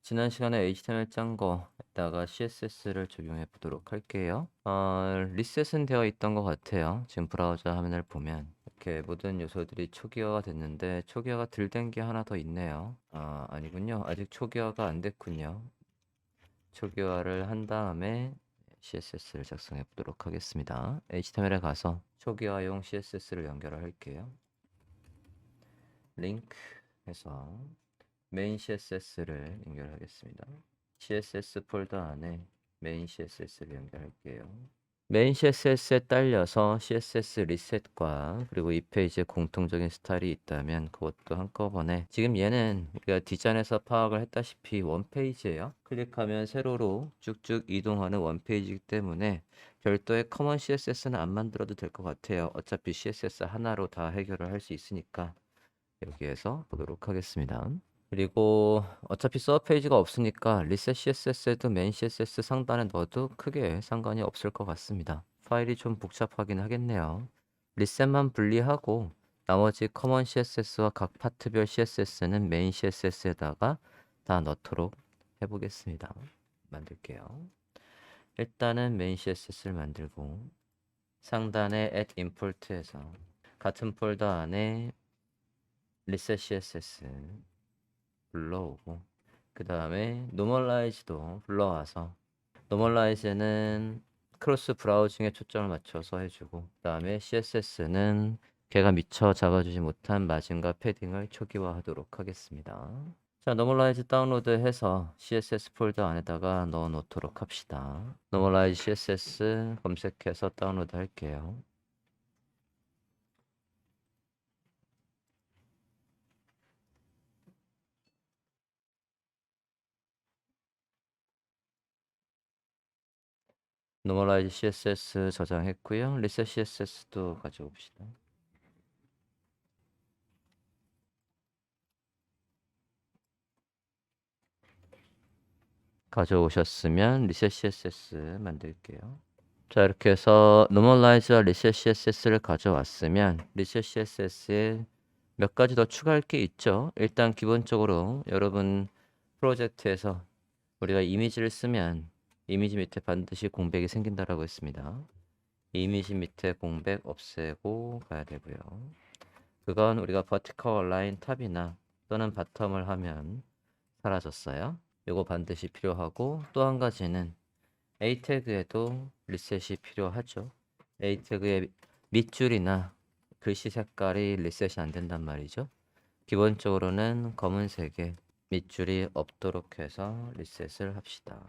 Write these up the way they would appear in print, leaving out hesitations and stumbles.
지난 시간에 HTML 짠 거에다가 CSS를 적용해 보도록 할게요. 리셋은 되어 있던 것 같아요. 지금 브라우저 화면을 보면 이렇게 모든 요소들이 초기화가 됐는데 초기화가 덜 된 게 하나 더 있네요. 아니군요. 아직 초기화가 안 됐군요. 초기화를 한 다음에 CSS를 작성해 보도록 하겠습니다. HTML에 가서 초기화용 CSS를 연결을 할게요. 링크 해서 메인 CSS를 연결하겠습니다. CSS 폴더 안에 메인 CSS를 연결할게요. 메인 CSS에 딸려서 CSS 리셋과 그리고 이 페이지에 공통적인 스타일이 있다면 그것도 한꺼번에, 지금 얘는 우리가 디자인에서 파악을 했다시피 원페이지예요. 클릭하면 세로로 쭉쭉 이동하는 원페이지이기 때문에 별도의 커먼 CSS는 안 만들어도 될 것 같아요. 어차피 CSS 하나로 다 해결을 할 수 있으니까 여기에서 보도록 하겠습니다. 그리고 어차피 서브 페이지가 없으니까 리셋 CSS에도 메인 CSS 상단에 넣어도 크게 상관이 없을 것 같습니다. 파일이 좀 복잡하긴 하겠네요. 리셋만 분리하고 나머지 커먼 CSS와 각 파트별 CSS는 메인 CSS에다가 다 넣도록 해보겠습니다. 만들게요. 일단은 메인 CSS를 만들고 상단에 add import에서 같은 폴더 안에 리셋 CSS 불러오고 그 다음에 노멀라이즈도 불러와서 노멀라이즈는 크로스 브라우징에 초점을 맞춰서 해주고 그 다음에 CSS는 걔가 미처 잡아주지 못한 마진과 패딩을 초기화하도록 하겠습니다. 자, 노멀라이즈 다운로드해서 CSS 폴더 안에다가 넣어 놓도록 합시다. 노멀라이즈 CSS 검색해서 다운로드 할게요. 노멀라이즈 CSS 저장했고요. 리셋 CSS도 가져옵시다. 가져오셨으면 리셋 CSS 만들게요. 자, 이렇게 해서 노멀라이즈와 리셋 CSS를 가져왔으면 리셋 CSS에 몇 가지 더 추가할 게 있죠. 일단 기본적으로 여러분 프로젝트에서 우리가 이미지를 쓰면 이미지 밑에 반드시 공백이 생긴다라고 했습니다. 이미지 밑에 공백 없애고 가야 되고요. 그건 우리가 버티컬 라인 탑이나 또는 바텀을 하면 사라졌어요. 요거 반드시 필요하고, 또 한 가지는 A 태그에도 리셋이 필요하죠. A 태그의 밑줄이나 글씨 색깔이 리셋이 안 된단 말이죠. 기본적으로는 검은색의 밑줄이 없도록 해서 리셋을 합시다.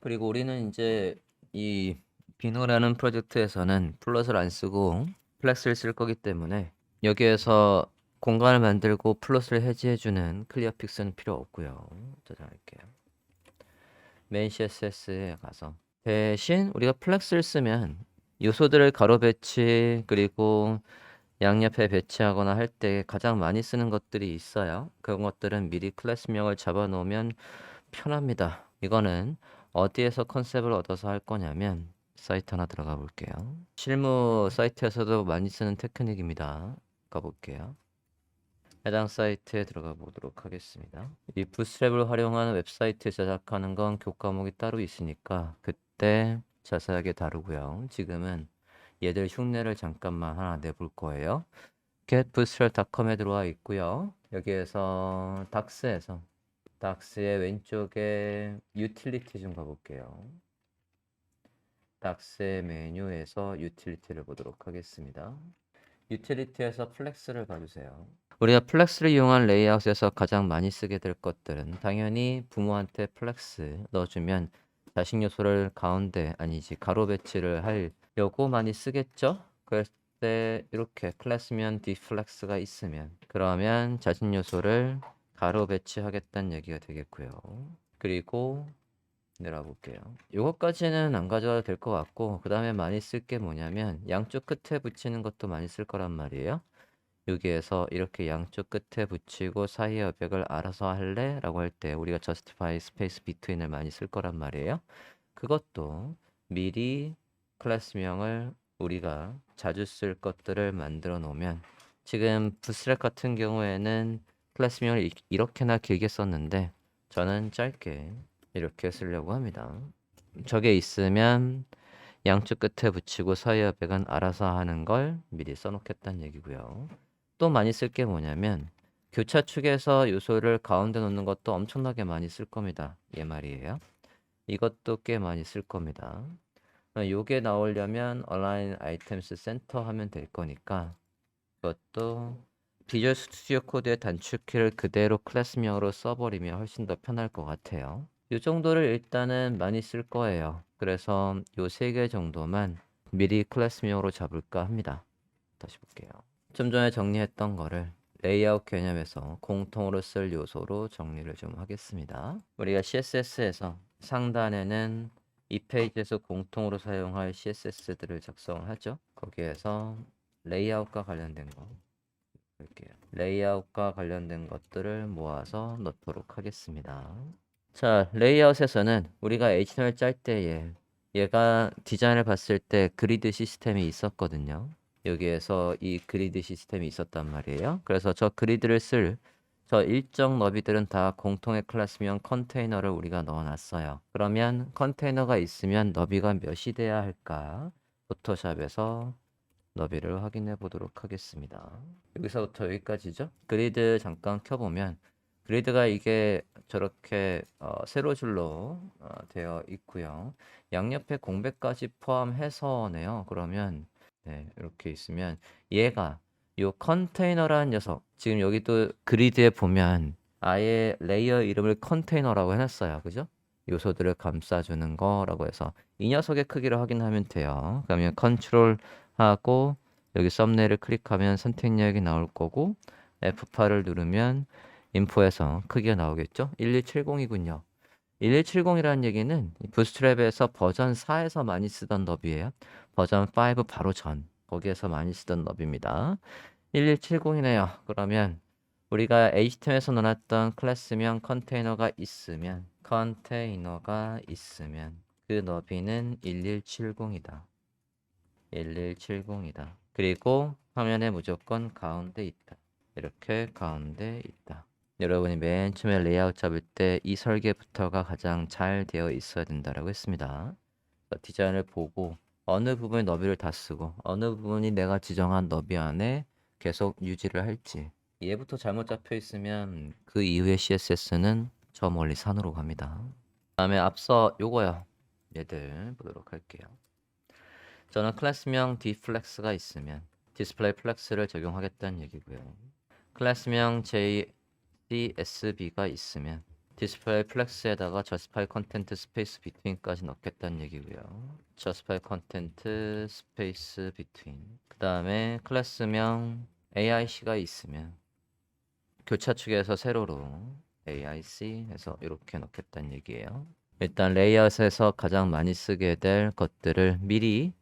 그리고 우리는 이제 이 비노라는 프로젝트에서는 플롯을 안 쓰고 플렉스를 쓸 거기 때문에 여기에서 공간을 만들고 플롯을 해지해주는 클리어 픽스는 필요 없고요. 저장할게요. 메인 CSS에 가서 대신 우리가 플렉스를 쓰면 요소들을 가로 배치 그리고 양옆에 배치하거나 할 때 가장 많이 쓰는 것들이 있어요. 그런 것들은 미리 클래스명을 잡아 놓으면 편합니다. 이거는 어디에서 컨셉을 얻어서 할 거냐면 사이트 하나 들어가 볼게요. 실무 사이트에서도 많이 쓰는 테크닉입니다. 가볼게요. 해당 사이트에 들어가 보도록 하겠습니다. 이 부스트랩을 활용하는 웹사이트 제작하는 건 교과목이 따로 있으니까 그때 자세하게 다루고요. 지금은 얘들 흉내를 잠깐만 하나 내볼 거예요. getbootstrap.com에 들어와 있고요. 여기에서 닥스의 왼쪽에 유틸리티 좀 가볼게요. 닥스의 메뉴에서 유틸리티를 보도록 하겠습니다. 유틸리티에서 플렉스를 봐주세요. 우리가 플렉스를 이용한 레이아웃에서 가장 많이 쓰게 될 것들은 당연히 부모한테 플렉스 넣어주면 자식 요소를 가운데 아니지 가로 배치를 하려고 많이 쓰겠죠? 그럴 때 이렇게 클래스면 디플렉스가 있으면 그러면 자식 요소를 가로 배치하겠다는 얘기가 되겠고요. 그리고 내려볼게요. 이것까지는 안 가져와도 될 것 같고, 그 다음에 많이 쓸 게 뭐냐면 양쪽 끝에 붙이는 것도 많이 쓸 거란 말이에요. 여기에서 이렇게 양쪽 끝에 붙이고 사이의 여백을 알아서 할래? 라고 할 때 우리가 justify space between을 많이 쓸 거란 말이에요. 그것도 미리 클래스명을 우리가 자주 쓸 것들을 만들어 놓으면, 지금 부스트랩 같은 경우에는 클래스명을 이렇게나 길게 썼는데 저는 짧게 이렇게 쓰려고 합니다. 저게 있으면 양쪽 끝에 붙이고 사이 여백은 알아서 하는 걸 미리 써놓겠다는 얘기고요. 또 많이 쓸 게 뭐냐면 교차축에서 요소를 가운데 놓는 것도 엄청나게 많이 쓸 겁니다. 얘 말이에요. 이것도 꽤 많이 쓸 겁니다. 요게 나오려면 align items center 하면 될 거니까 이것도 비주얼 스튜디오 코드의 단축키를 그대로 클래스명으로 써버리면 훨씬 더 편할 것 같아요. 이 정도를 일단은 많이 쓸 거예요. 그래서 요 3개 정도만 미리 클래스명으로 잡을까 합니다. 다시 볼게요. 좀 전에 정리했던 거를 레이아웃 개념에서 공통으로 쓸 요소로 정리를 좀 하겠습니다. 우리가 CSS에서 상단에는 이 페이지에서 공통으로 사용할 CSS들을 작성을 하죠. 거기에서 레이아웃과 관련된 거 볼게요. 레이아웃과 관련된 것들을 모아서 넣도록 하겠습니다. 자, 레이아웃에서는 우리가 HTML 짤 때에 얘가 디자인을 봤을 때 그리드 시스템이 있었거든요. 여기에서 이 그리드 시스템이 있었단 말이에요. 그래서 저 그리드를 쓸 저 일정 너비들은 다 공통의 클래스명 컨테이너를 우리가 넣어놨어요. 그러면 컨테이너가 있으면 너비가 몇이 돼야 할까? 포토샵에서 너비를 확인해 보도록 하겠습니다. 여기서부터 여기까지죠. 그리드 잠깐 켜보면 그리드가 이게 저렇게 세로 줄로 되어 있고요. 양옆에 공백까지 포함해서네요. 그러면 네, 이렇게 있으면 얘가 요 컨테이너라는 녀석 지금 여기도 그리드에 보면 아예 레이어 이름을 컨테이너라고 해놨어요. 그죠? 요소들을 감싸주는 거라고 해서 이 녀석의 크기를 확인하면 돼요. 그러면 컨트롤 하고 여기 썸네일을 클릭하면 선택역이 나올 거고 F8을 누르면 인포에서 크기가 나오겠죠? 1170이군요. 1170이라는 얘기는 부스트랩에서 버전 4에서 많이 쓰던 너비예요. 버전 5 바로 전 거기에서 많이 쓰던 너비입니다. 1170이네요. 그러면 우리가 HTML에서 넣어놨던 클래스명 컨테이너가 있으면 그 너비는 1170이다. 1170이다. 그리고 화면에 무조건 가운데 있다. 이렇게 가운데 있다. 여러분이 맨 처음에 레이아웃 잡을 때 이 설계부터가 가장 잘 되어 있어야 된다라고 했습니다. 디자인을 보고 어느 부분의 너비를 다 쓰고 어느 부분이 내가 지정한 너비 안에 계속 유지를 할지 얘부터 잘못 잡혀 있으면 그 이후의 CSS는 저 멀리 산으로 갑니다. 다음에 앞서 요거요. 얘들 보도록 할게요. 저는 클래스명 dflex가 있으면 디스플레이 플렉스를 적용하겠다는 얘기고요. 클래스명 JCSB가 있으면 디스플레이 플렉스에다가 justify content space between까지 넣겠다는 얘기고요. justify content space between. 그 다음에 클래스명 AIC가 있으면 교차 축에서 세로로 AIC 해서 이렇게 넣겠다는 얘기예요. 일단 레이아웃에서 가장 많이 쓰게 될 것들을 미리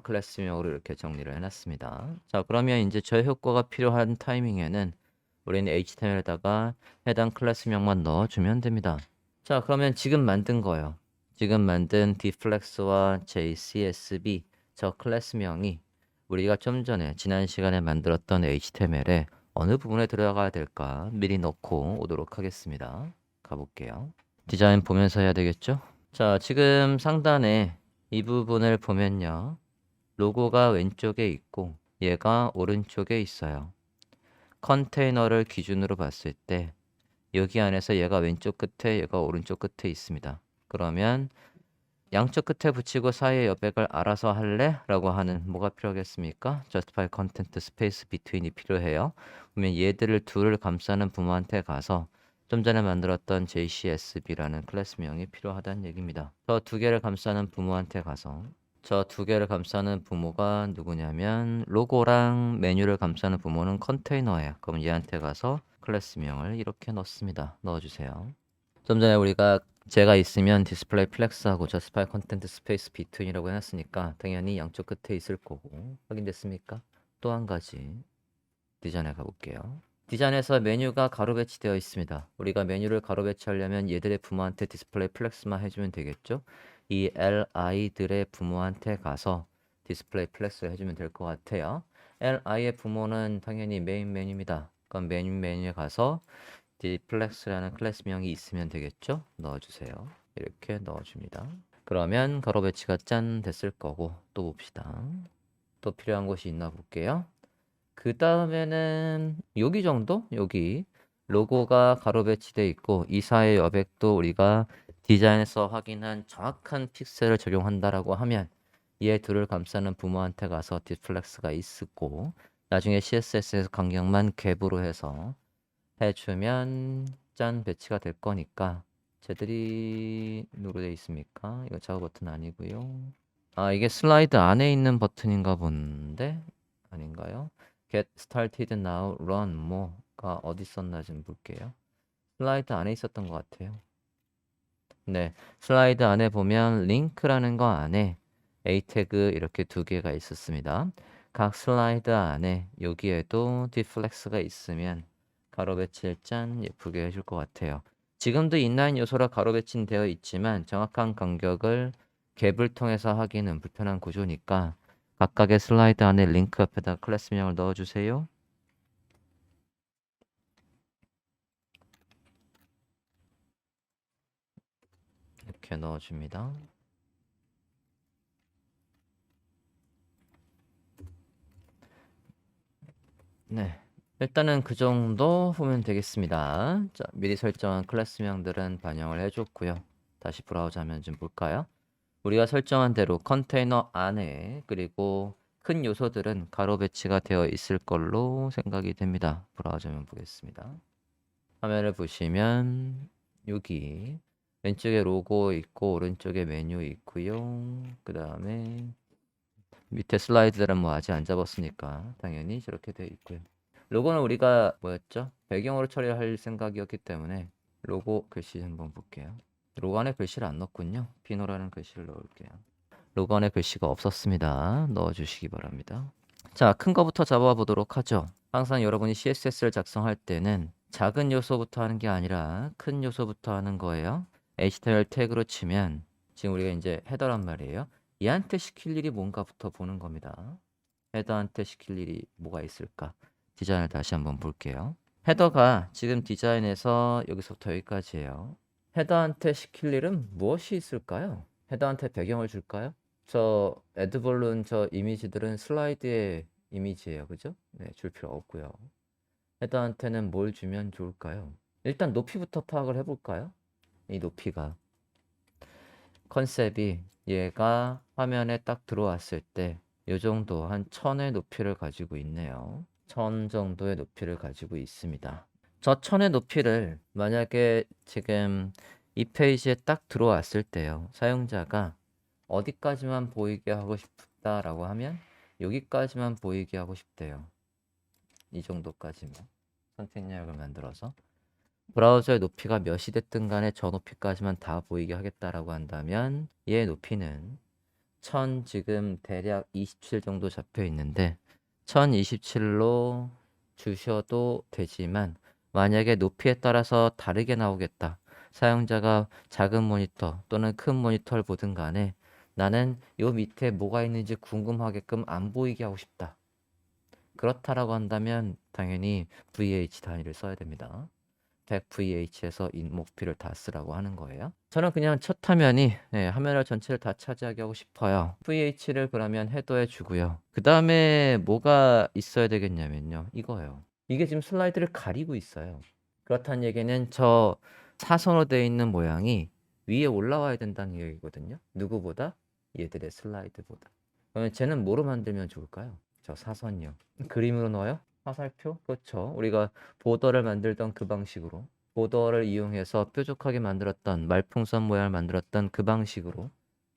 클래스명으로 이렇게 정리를 해놨습니다. 자, 그러면 이제 저 효과가 필요한 타이밍에는 우리는 HTML에다가 해당 클래스명만 넣어주면 됩니다. 자, 그러면 지금 만든 거예요. 지금 만든 dflex와 JCSB 저 클래스명이 우리가 좀 전에 지난 시간에 만들었던 HTML에 어느 부분에 들어가야 될까 미리 넣고 오도록 하겠습니다. 가볼게요. 디자인 보면서 해야 되겠죠? 자, 지금 상단에 이 부분을 보면요. 로고가 왼쪽에 있고 얘가 오른쪽에 있어요. 컨테이너를 기준으로 봤을 때 여기 안에서 얘가 왼쪽 끝에 얘가 오른쪽 끝에 있습니다. 그러면 양쪽 끝에 붙이고 사이의 여백을 알아서 할래? 라고 하는 뭐가 필요하겠습니까? justify content space between이 필요해요. 그러면 얘들을 둘을 감싸는 부모한테 가서 좀 전에 만들었던 JCSB라는 클래스명이 필요하다는 얘기입니다. 저 두 개를 감싸는 부모한테 가서 저 두 개를 감싸는 부모가 누구냐면 로고랑 메뉴를 감싸는 부모는 컨테이너예요. 그럼 얘한테 가서 클래스명을 이렇게 넣습니다. 넣어주세요. 좀 전에 우리가 제가 있으면 디스플레이 플렉스하고 justify content space between이라고 해놨으니까 당연히 양쪽 끝에 있을 거고 확인됐습니까? 또 한 가지 디자인에 가볼게요. 디자인에서 메뉴가 가로 배치되어 있습니다. 우리가 메뉴를 가로 배치하려면 얘들의 부모한테 디스플레이 플렉스만 해주면 되겠죠? 이 li들의 부모한테 가서 디스플레이 플렉스를 해주면 될 것 같아요. li의 부모는 당연히 메인 메뉴입니다. 그럼 메뉴에 가서 디플렉스라는 클래스명이 있으면 되겠죠? 넣어주세요. 이렇게 넣어줍니다. 그러면 가로 배치가 짠 됐을 거고 또 봅시다. 또 필요한 곳이 있나 볼게요. 그 다음에는 여기 정도? 여기 로고가 가로 배치돼 있고 이 사이 여백도 우리가 디자인에서 확인한 정확한 픽셀을 적용한다라고 하면 얘 둘을 감싸는 부모한테 가서 디플렉스가 있고 나중에 CSS에서 간격만 갭으로 해서 해주면 짠 배치가 될 거니까 쟤들이 누로 돼 있습니까? 이거 작업 버튼 아니고요. 아 이게 슬라이드 안에 있는 버튼인가 본데 아닌가요? Get started now, run more가 어디 있었나 좀 볼게요. 슬라이드 안에 있었던 것 같아요. 네, 슬라이드 안에 보면 링크라는 거 안에 A 태그 이렇게 두 개가 있었습니다. 각 슬라이드 안에 여기에도 디플렉스가 있으면 가로 배치를 짠 예쁘게 해줄 것 같아요. 지금도 인라인 요소라 가로 배치는 되어 있지만 정확한 간격을 갭을 통해서 하기는 불편한 구조니까 각각의 슬라이드 안에 링크 옆에다 클래스명을 넣어주세요. 이렇게 넣어줍니다. 네. 일단은 그 정도 보면 되겠습니다. 자, 미리 설정한 클래스명들은 반영을 해줬고요. 다시 브라우저 화면 좀 볼까요? 우리가 설정한 대로 컨테이너 안에 그리고 큰 요소들은 가로 배치가 되어 있을 걸로 생각이 됩니다. 브라우저 화면 보겠습니다. 화면을 보시면 여기 왼쪽에 로고 있고 오른쪽에 메뉴 있고요. 그 다음에 밑에 슬라이드들은 뭐 아직 안 잡았으니까 당연히 저렇게 되어 있고요. 로고는 우리가 뭐였죠? 배경으로 처리할 생각이었기 때문에 로고 글씨 한번 볼게요. 로고 안에 글씨를 안 넣었군요. 피노라는 글씨를 넣을게요. 로고 안에 글씨가 없었습니다. 넣어주시기 바랍니다. 자, 큰 거부터 잡아보도록 하죠. 항상 여러분이 CSS를 작성할 때는 작은 요소부터 하는 게 아니라 큰 요소부터 하는 거예요. HTML 태그로 치면 지금 우리가 이제 헤더란 말이에요. 얘한테 시킬 일이 뭔가부터 보는 겁니다. 헤더한테 시킬 일이 뭐가 있을까? 디자인을 다시 한번 볼게요. 헤더가 지금 디자인에서 여기서부터 여기까지예요. 헤더한테 시킬 일은 무엇이 있을까요? 헤더한테 배경을 줄까요? 저 애드볼룬 저 이미지들은 슬라이드의 이미지예요. 그죠? 네, 줄 필요 없고요. 헤더한테는 뭘 주면 좋을까요? 일단 높이부터 파악을 해볼까요? 이 높이가 컨셉이 얘가 화면에 딱 들어왔을 때 이 정도 한 1000의 높이를 가지고 있네요. 1000 정도의 높이를 가지고 있습니다. 저 1000의 높이를 만약에 지금 이 페이지에 딱 들어왔을 때요. 사용자가 어디까지만 보이게 하고 싶다라고 하면 여기까지만 보이게 하고 싶대요. 이 정도까지만 선택 내역을 만들어서 브라우저의 높이가 몇이 됐든 간에 저 높이까지만 다 보이게 하겠다라고 한다면 얘의 높이는 1000 지금 대략 27 정도 잡혀 있는데 1027로 주셔도 되지만 만약에 높이에 따라서 다르게 나오겠다. 사용자가 작은 모니터 또는 큰 모니터를 보든 간에 나는 요 밑에 뭐가 있는지 궁금하게끔 안 보이게 하고 싶다. 그렇다라고 한다면 당연히 VH 단위를 써야 됩니다. 100VH에서 인목피를 다 쓰라고 하는 거예요. 저는 그냥 첫 화면이 화면을 전체를 다 차지하게 하고 싶어요. VH를 그러면 헤더에 주고요. 그 다음에 뭐가 있어야 되겠냐면요. 이거예요. 이게 지금 슬라이드를 가리고 있어요. 그렇다는 얘기는 저 사선으로 되어 있는 모양이 위에 올라와야 된다는 얘기거든요. 누구보다? 얘들의 슬라이드보다. 그러면 쟤는 뭐로 만들면 좋을까요? 저 사선이요. 그림으로 넣어요? 화살표? 그렇죠. 우리가 보더를 만들던 그 방식으로 보더를 이용해서 뾰족하게 만들었던 말풍선 모양을 만들었던 그 방식으로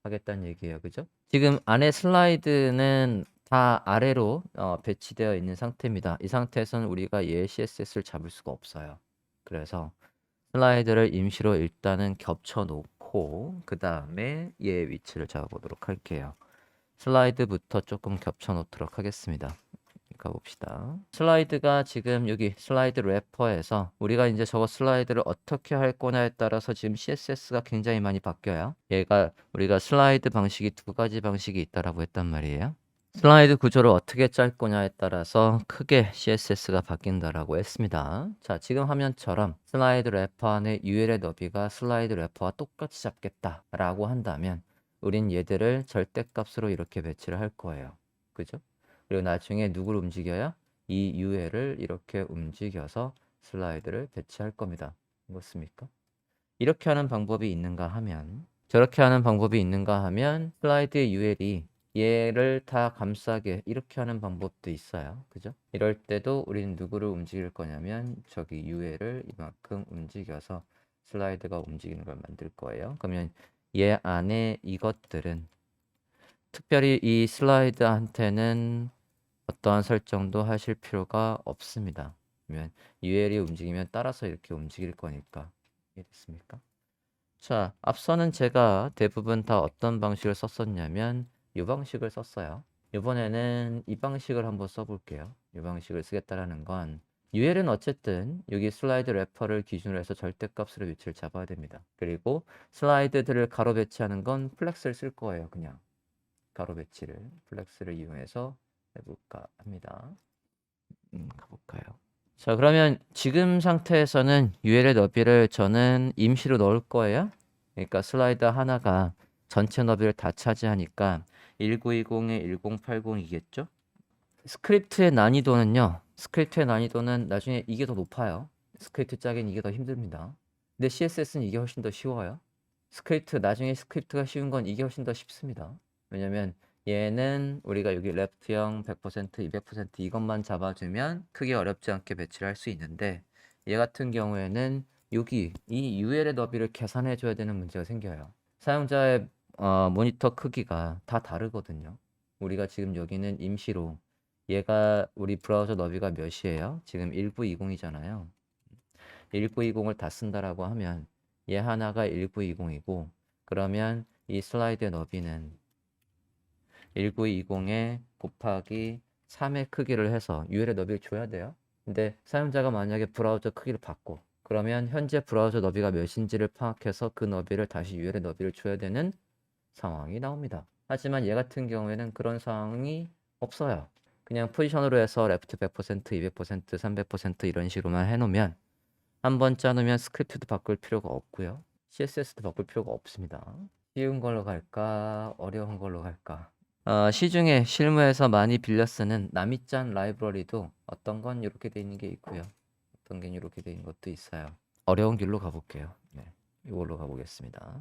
하겠다는 얘기예요. 그죠? 지금 안에 슬라이드는 다 아래로 배치되어 있는 상태입니다. 이 상태에서는 우리가 얘 CSS를 잡을 수가 없어요. 그래서 슬라이드를 임시로 일단은 겹쳐 놓고 그 다음에 얘 위치를 잡아보도록 할게요. 슬라이드부터 조금 겹쳐 놓도록 하겠습니다. 가봅시다. 슬라이드가 지금 여기 슬라이드 래퍼에서 우리가 이제 저거 슬라이드를 어떻게 할 거냐에 따라서 지금 CSS가 굉장히 많이 바뀌어요. 얘가 우리가 슬라이드 방식이 두 가지 방식이 있다라고 했단 말이에요. 슬라이드 구조를 어떻게 짤 거냐에 따라서 크게 CSS가 바뀐다라고 했습니다. 자, 지금 화면처럼 슬라이드 래퍼 안에 UL의 너비가 슬라이드 래퍼와 똑같이 잡겠다라고 한다면 우린 얘들을 절대값으로 이렇게 배치를 할 거예요. 그죠? 그리고 나중에 누구를 움직여야? 이 UL을 이렇게 움직여서 슬라이드를 배치할 겁니다. 맞습니까? 이렇게 하는 방법이 있는가 하면, 저렇게 하는 방법이 있는가 하면 슬라이드의 UL이 얘를 다 감싸게 이렇게 하는 방법도 있어요. 그죠? 이럴 때도 우리는 누구를 움직일 거냐면 저기 UL을 이만큼 움직여서 슬라이드가 움직이는 걸 만들 거예요. 그러면 얘 안에 이것들은 특별히 이 슬라이드한테는 어떠한 설정도 하실 필요가 없습니다. 그러면 UL이 움직이면 따라서 이렇게 움직일 거니까. 이해됐습니까? 자, 앞서는 제가 대부분 다 어떤 방식을 썼었냐면 이 방식을 썼어요. 이번에는 이 방식을 한번 써볼게요. 이 방식을 쓰겠다라는 건 UL은 어쨌든 여기 슬라이드 래퍼를 기준으로 해서 절대값으로 위치를 잡아야 됩니다. 그리고 슬라이드들을 가로 배치하는 건 플렉스를 쓸 거예요. 그냥 가로 배치를 플렉스를 이용해서 해볼까 합니다. 가볼까요? 자, 그러면 지금 상태에서는 UL의 너비를 저는 임시로 넣을 거예요. 그러니까 슬라이드 하나가 전체 너비를 다 차지하니까 1920에 1080이겠죠? 스크립트의 난이도는 나중에 이게 더 높아요. 스크립트 짜기는 이게 더 힘듭니다. 근데 CSS는 이게 훨씬 더 쉬워요. 나중에 스크립트가 쉬운 건 이게 훨씬 더 쉽습니다. 왜냐면 얘는 우리가 여기 레프트형 100%, 200% 이것만 잡아주면 크게 어렵지 않게 배치를 할 수 있는데 얘 같은 경우에는 여기 이 UL의 너비를 계산해 줘야 되는 문제가 생겨요. 사용자의 모니터 크기가 다 다르거든요. 우리가 지금 여기는 임시로 얘가 우리 브라우저 너비가 몇이에요? 지금 1920이잖아요. 1920을 다 쓴다라고 하면 얘 하나가 1920이고 그러면 이 슬라이드의 너비는 1920에 곱하기 3의 크기를 해서 UL의 너비를 줘야 돼요. 근데 사용자가 만약에 브라우저 크기를 바꿔 그러면 현재 브라우저 너비가 몇인지를 파악해서 그 너비를 다시 UL의 너비를 줘야 되는 상황이 나옵니다. 하지만 얘 같은 경우에는 그런 상황이 없어요. 그냥 포지션으로 해서 레프트 100%, 200%, 300% 이런 식으로만 해놓으면 한번 짜놓으면 스크립트도 바꿀 필요가 없고요. CSS도 바꿀 필요가 없습니다. 쉬운 걸로 갈까? 어려운 걸로 갈까? 시중에 실무에서 많이 빌려 쓰는 나미짠 라이브러리도 어떤 건 이렇게 돼 있는 게 있고요. 어떤 게 이렇게 돼 있는 것도 있어요. 어려운 길로 가볼게요. 네, 이걸로 가보겠습니다.